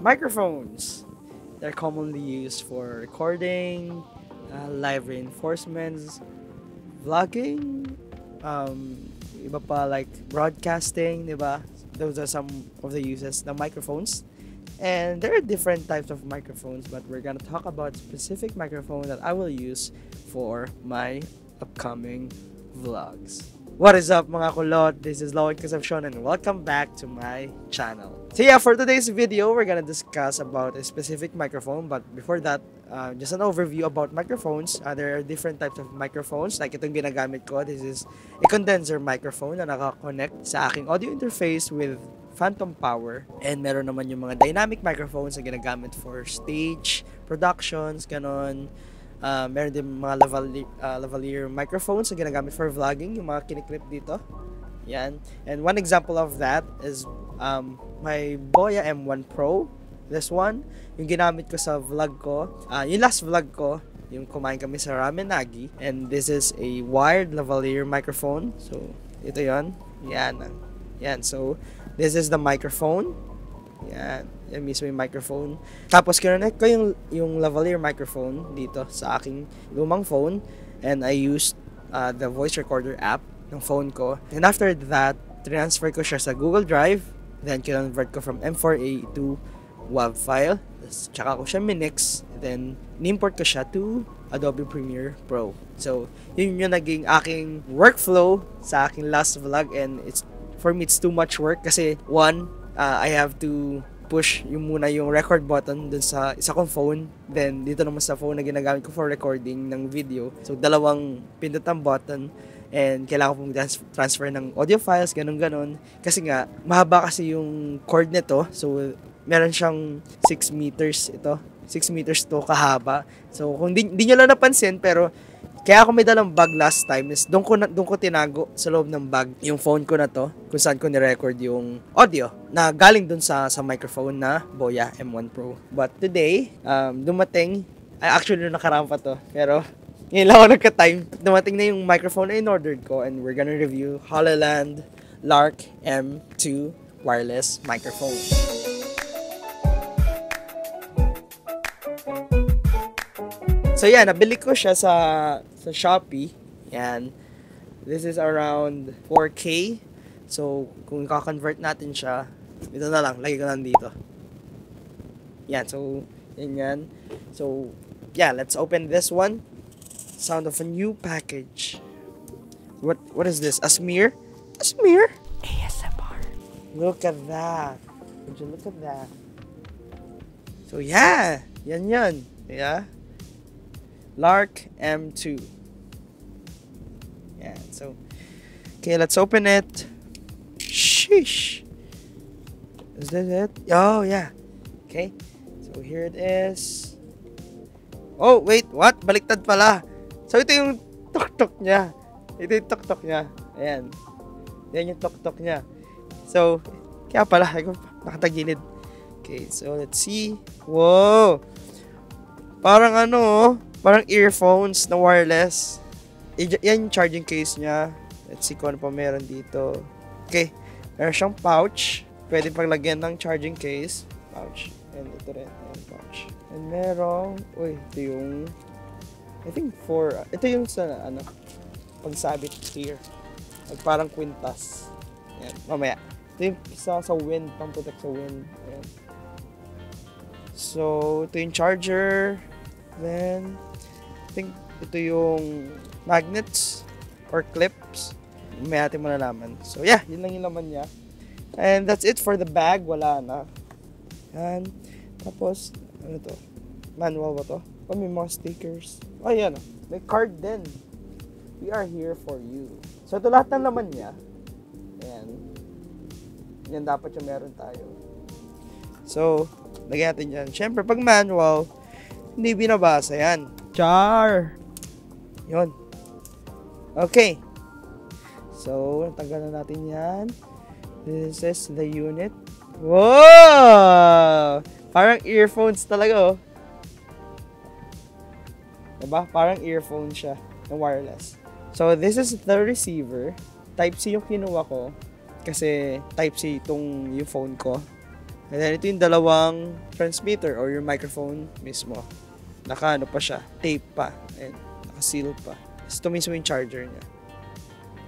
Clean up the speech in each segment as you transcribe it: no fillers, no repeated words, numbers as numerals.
Microphones. They're commonly used for recording, live reinforcements, vlogging, iba pa like broadcasting, diba? Those are some of the uses ng microphones. And there are different types of microphones, but we're gonna talk about specific microphone that I will use for my upcoming vlogs. What is up mga kulot? This is Lowen Concepcion and welcome back to my channel. So yeah, for today's video, we're gonna discuss about a specific microphone. But before that, just an overview about microphones. There are different types of microphones. Like itong ginagamit ko, this is a condenser microphone na naka-connect sa aking audio interface with phantom power. And meron naman yung mga dynamic microphones na ginagamit for stage productions, ganon. Meron din mga lavalier microphones na ginagamit for vlogging, yung mga kiniklip dito. Yan. And one example of that is my Boya M1 Pro. This one, yung ginamit ko sa vlog ko. Yung last vlog ko, yung kumain kami sa Ramen Nagi. And this is a wired lavalier microphone. So, ito yon. Yan. Yan. So, this is the microphone. Yan. Yan mismo yung microphone. Tapos, kinonect ko yung lavalier microphone dito sa aking lumang phone. And I used the voice recorder app ng phone ko. And after that, transfer ko siya sa Google Drive. Then, kinonvert ko from M4A to WAV file. Tsaka ko siya minix. Then, import ko siya to Adobe Premiere Pro. So, yun yung naging aking workflow sa aking last vlog. And for me, it's too much work. Kasi, one, I have to push muna yung record button dun sa isa kong phone. Then, dito naman sa phone na ginagamit ko for recording ng video. So, dalawang pindotang button. And kailangan kong transfer ng audio files, ganun-ganon. Kasi nga, mahaba kasi yung cord nito. So, meron siyang 6 meters ito. 6 meters to kahaba. So, kung di nyo lang napansin, pero kaya ako may dalang bag last time is doon ko tinago sa loob ng bag yung phone ko na to kung saan ko ni-record yung audio na galing doon sa microphone na Boya M1 Pro. But today, dumating, actually nakaraan pa to, pero ngayon lang ako nagka-time. Dumating na yung microphone na in-ordered ko and we're gonna review HoloLens Lark M2 wireless microphone. So yeah, nabili ko siya sa Shopee. Yan. This is around 4K. So, kung i-convert natin siya, ito na lang, lagi ko lang dito. Yan, so, yan. So, yeah, let's open this one. Sound of a new package. What is this? A smear? A smear? ASMR. Look at that. Would you look at that? So, yeah. Yan. Yeah. Lark M2. Yeah, so okay, let's open it. Sheesh. Is that it? Oh yeah. Okay. So here it is. Oh, wait, what? Baliktad pala. So ito yung tok-tok niya. Ito yung tok-tok niya. Ayan. Yan yung tok-tok niya. So, kaya pala, nakatagilid. Okay, so let's see. Whoa! Parang parang earphones na wireless. Yan yung charging case niya. Let's see kung ano pa meron dito. Okay. Meron siyang pouch. Pwede paglagyan ng charging case. Pouch. And ito rin. Ayan, pouch. And merong, ito yung, I think ito yung sa, pagsabit here. Like parang kwintas. Ayan, mamaya. Ito yung isa sa wind, pang-protect sa wind. Ayan. So, ito yung charger. Then, I think ito yung magnets or clips. May ating malalaman. So, yeah, yun lang yung laman niya. And that's it for the bag. Wala na. Yan. Tapos, ano to? Manual ba to? May mga stickers. Yan. May card din. We are here for you. So, ito lahat ng laman niya. Ayan. Yan dapat yung meron tayo. So, lagyan natin yan. Siyempre, pag manual, hindi binabasa yan. Char! Yun. Okay. So, natanggal na natin yan. This is the unit. Wow! Parang earphones talaga, oh. Diba? Parang earphone siya na wireless. So, this is the receiver. Type-C yung kinuha ko. Kasi Type-C yung phone ko. And then, ito yung dalawang transmitter or yung microphone mismo. Naka, ano pa siya, tape pa. And naka-seal pa. Ito mismo yung charger niya.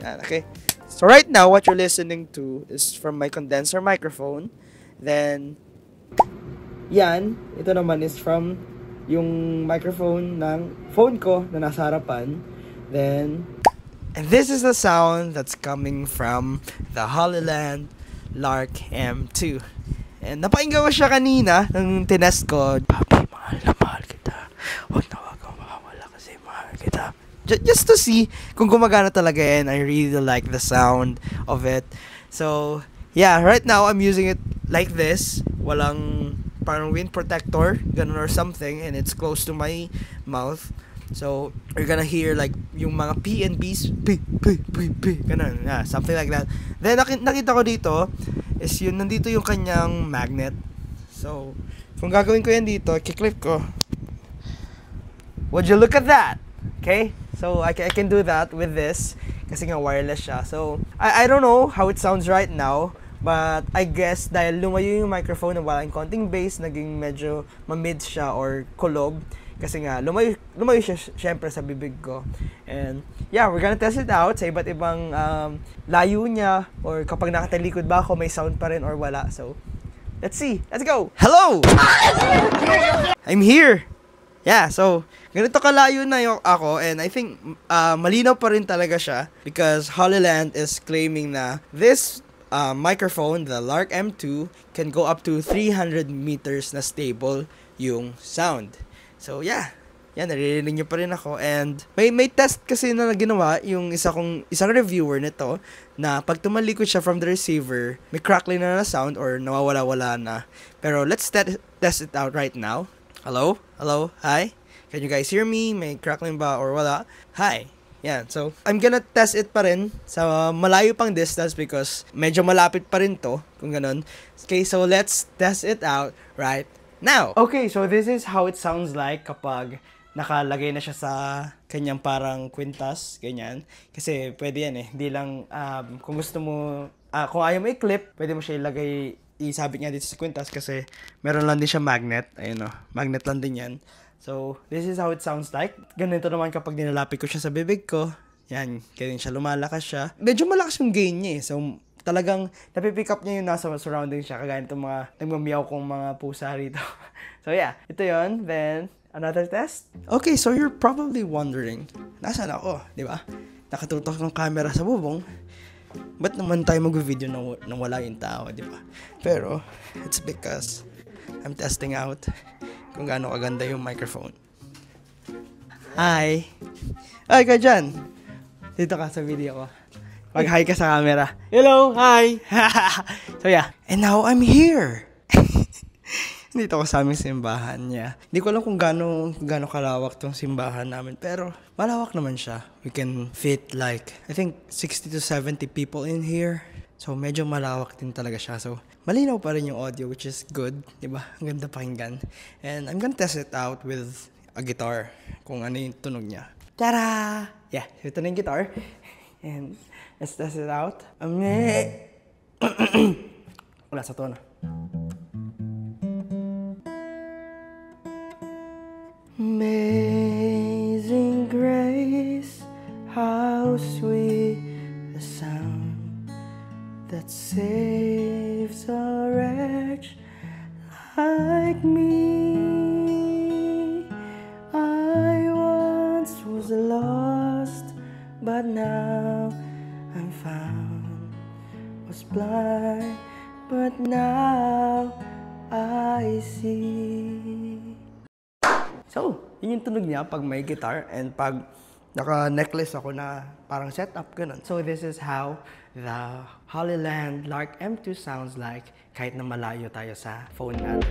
Yan, okay? So, right now, what you're listening to is from my condenser microphone. Then, yan, ito naman is from yung microphone ng phone ko na nasa harapan. Then, and this is the sound that's coming from the Hollyland Lark M2. And napakinggan ko siya kanina nung tinest ko. Papi, mahal na mahal kita. Huwag na huwag kang makawala kasi mahal kita. Just to see kung gumagana talaga, and I really like the sound of it. So, yeah, right now I'm using it like this. Walang parang wind protector, ganun or something, and it's close to my mouth. So, you're gonna hear like yung mga P and B's, P, ganun, yeah, something like that. Then, nakita ko dito is yun, nandito yung kanyang magnet. So, kung gagawin ko yan dito, kiklik ko. Would you look at that? Okay? So, I can do that with this kasi nga wireless siya. So, I don't know how it sounds right now, but I guess dahil lumayo yung microphone na walang konting bass, naging medyo mamid siya or kulob. Kasi nga, lumayo siya syempre sa bibig ko. And yeah, we're gonna test it out sa iba't ibang layo niya, or kapag nakatalikod ba ako, may sound pa rin or wala. So, let's see. Let's go! Hello! I'm here! Yeah, so, ganito kalayo na yung ako, and I think malinaw pa rin talaga siya because Hollyland is claiming na this microphone, the Lark M2, can go up to 300 meters na stable yung sound. So, yeah. Yan, naririnig niyo pa rin ako. And may test kasi na ginawa yung isang reviewer nito na pag tumalikod siya from the receiver, may crackling na sound or nawawala-wala na. Pero let's test it out right now. Hello? Hello? Hi? Can you guys hear me? May crackling ba or wala? Hi. Yan. So, I'm gonna test it pa rin sa malayo pang distance because medyo malapit pa rin to, kung ganun. Okay, so let's test it out right now. Okay, so this is how it sounds like kapag nakalagay na siya sa kanyang parang kwintas, ganyan. Kasi pwede yan eh. Hindi lang, kung gusto mo, kung ayaw mo i-clip, pwede mo siya ilagay, isabit niya dito sa kwintas kasi meron lang din siya magnet. Ayun o, magnet lang din yan. So, this is how it sounds like. Ganito naman kapag nilalapit ko siya sa bibig ko. Yan, ganyan siya, lumalakas siya. Medyo malakas yung gain niya eh. So, talagang napipick up niya yung nasa surrounding siya. Kagaya itong mga nagmamiyaw kong mga pusa rito. So, yeah. Ito yon. Then, another test. Okay, so you're probably wondering, nasaan ako, di ba? Nakatutok ng camera sa bubong. Ba't naman tayo mag-video nang wala yung tao, di ba? Pero, it's because I'm testing out kung gaano kaganda yung microphone. Hi! Ay, ka dyan! Dito ka sa video ko. Mag-hi ka sa camera. Hello! Hi! So yeah. And now I'm here! Dito ako sa aming simbahan niya. Hindi ko alam kung gaano kalawak tong simbahan namin. Pero malawak naman siya. We can fit like, I think 60 to 70 people in here. So medyo malawak din talaga siya. So malinaw pa rin yung audio, which is good. Diba? Ang ganda pakinggan. And I'm gonna test it out with a guitar. Kung ano yung tunog niya. Tara! Yeah, ito na yung guitar. And let's test it out. Wala sa tono. Amazing grace, how sweet the sound that saves a wretch like me. I once was lost, but now I'm found. Was blind, but now I see. So, yun yung tunog niya pag may guitar and pag naka-necklace ako na parang setup, ganun. So, this is how the Hollyland Lark M2 sounds like kahit na malayo tayo sa phone natin.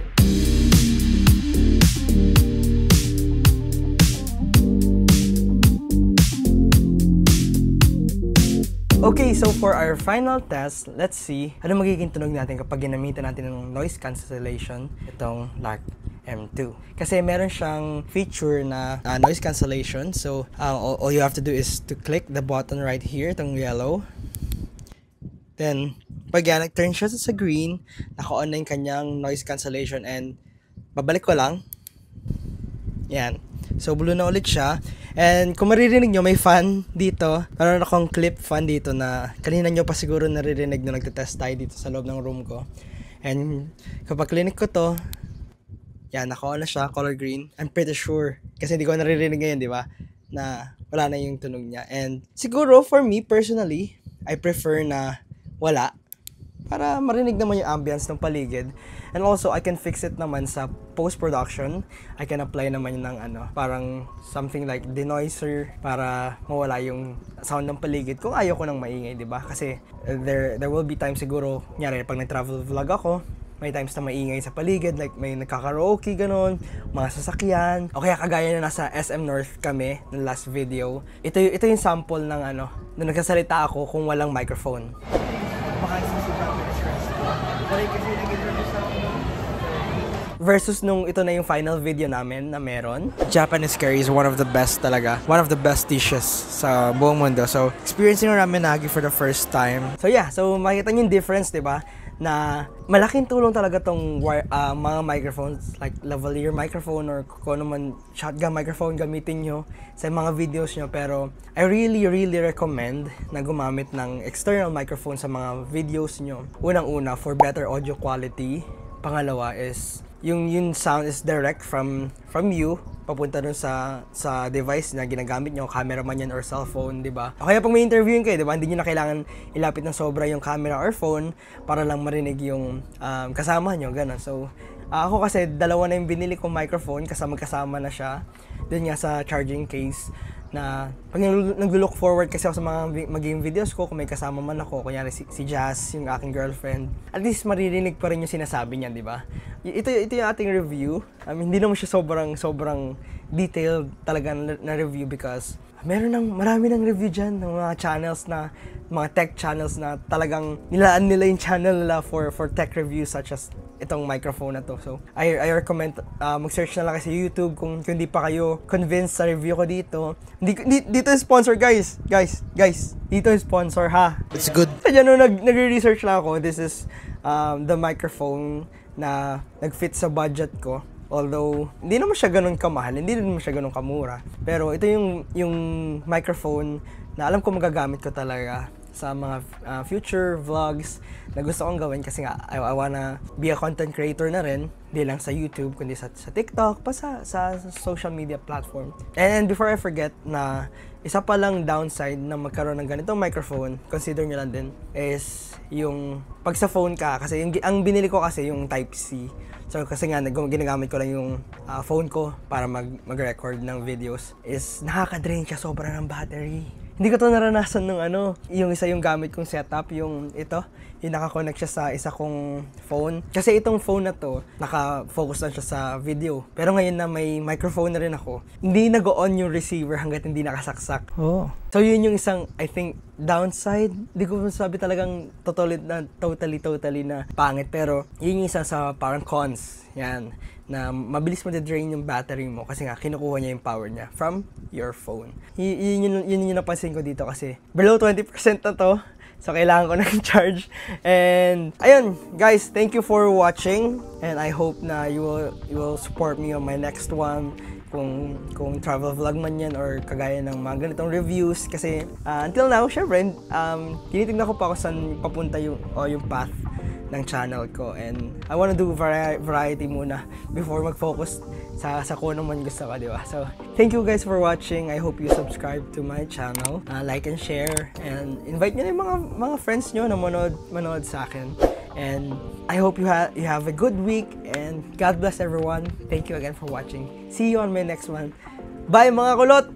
Okay, so for our final test, let's see ano magiging tunog natin kapag ginamitan natin ng noise cancellation itong Lark M2. Kasi meron siyang feature na noise cancellation. So, all you have to do is to click the button right here, itong yellow. Then, Pag yan, nag-turn siya sa green, naka-on na yung kanyang noise cancellation and babalik ko lang. Yan. So, blue na ulit siya. And kung maririnig nyo, may fan dito. Meron akong clip fan dito na kanina nyo pa siguro naririnig nung nagtetest tayo dito sa loob ng room ko. And kapag clinic ko to, yan, naka-on na siya, color green. I'm pretty sure. Kasi hindi ko naririnig ngayon, di ba? Na wala na yung tunog niya. And siguro, for me, personally, I prefer na wala. Para marinig naman yung ambience ng paligid. And also, I can fix it naman sa post-production. I can apply naman ng parang something like denoiser para mawala yung sound ng paligid kung ayaw ko nang maingay, di ba? Kasi there will be times siguro, nyari, pag nag-travel vlog ako, may times na maingay sa paligid, like may nagkakaraoke, ganon, mga sasakyan. O kaya kagaya na nasa SM North kami, ng last video. Ito yung sample ng na nagsasalita ako kung walang microphone. Versus nung ito na yung final video namin na meron. Japanese curry is one of the best talaga. One of the best dishes sa buong mundo. So, experiencing ramen nagi for the first time. So yeah, so makita niyo yung difference, di ba? Na malaking tulong talaga tong mga microphones like lavalier microphone or kung ano man shotgun microphone gamitin nyo sa mga videos nyo. Pero I really recommend na gumamit ng external microphone sa mga videos nyo. Unang-una, for better audio quality. Pangalawa is yung sound is direct from you papunta dun sa device na ginagamit nyo, camera man yan or cellphone, di ba? Kaya pag may interviewin kayo, di ba, hindi nyo na kailangan ilapit ng sobra yung camera or phone para lang marinig yung kasama nyo, gano'n. So, ako kasi dalawa na yung binili kong microphone, kasama na siya dun nga sa charging case na pag nag-look forward kasi ako sa mga magiging videos ko, kung may kasama man ako, kunyari si Jazz, yung aking girlfriend, at least maririnig pa rin yung sinasabi niya, di ba? Ito yung ating review. Hindi naman siya sobrang detailed talaga na review because marami ng review dyan ng mga channels na, mga tech channels na talagang nilaan nila yung channel nila for tech reviews such as itong microphone na to. So, I recommend mag-search na lang kasi YouTube kung hindi pa kayo convinced sa review ko dito. Dito yung sponsor, guys. Dito yung sponsor, ha? It's good. Kaya nung nagre-research lang ako, this is the microphone na nag-fit sa budget ko. Although, hindi naman siya ganun kamahal, hindi naman siya ganun kamura. Pero ito yung microphone na alam ko magagamit ko talaga sa mga future vlogs na gusto kong gawin kasi nga I wanna be a content creator na rin, hindi lang sa YouTube kundi sa TikTok pa sa social media platform. And before I forget, na isa pa lang downside na magkaroon ng ganitong microphone, consider nyo lang din, is yung pag sa phone ka, kasi ang binili ko kasi yung Type-C. So kasi nga ginagamit ko lang yung phone ko para mag-record ng videos, is nakaka-drain siya sobra ng battery. Hindi ko to naranasan nung yung isa yung gamit kong setup, yung naka-connect siya sa isa kong phone. Kasi itong phone na to, naka-focus lang siya sa video. Pero ngayon na may microphone na rin ako, hindi nag-on yung receiver hanggat hindi nakasaksak. Oh. So yun yung isang, I think, downside. Hindi ko masabi talagang totally na pangit. Pero yun yung isa sa parang cons. Yan. Na mabilis mo drain yung battery mo kasi nga kinukuha niya yung power niya from your phone. Yun yung napansin ko dito kasi below 20% na to. So kailangan ko ng charge. And ayun, guys, thank you for watching and I hope na you will support me on my next one. Kung travel vlog man yan or kagaya ng mga ganitong reviews kasi until now, syempre, tinitignan ko pa kung saan papunta yung path ng channel ko and I wanna do variety muna before mag-focus sa kung ano man gusto ko, di ba? So, thank you guys for watching. I hope you subscribe to my channel, like and share, and invite nyo na yung mga friends nyo na manood sa akin. And I hope you have a good week and God bless everyone. Thank you again for watching. See you on my next one. Bye mga kulot!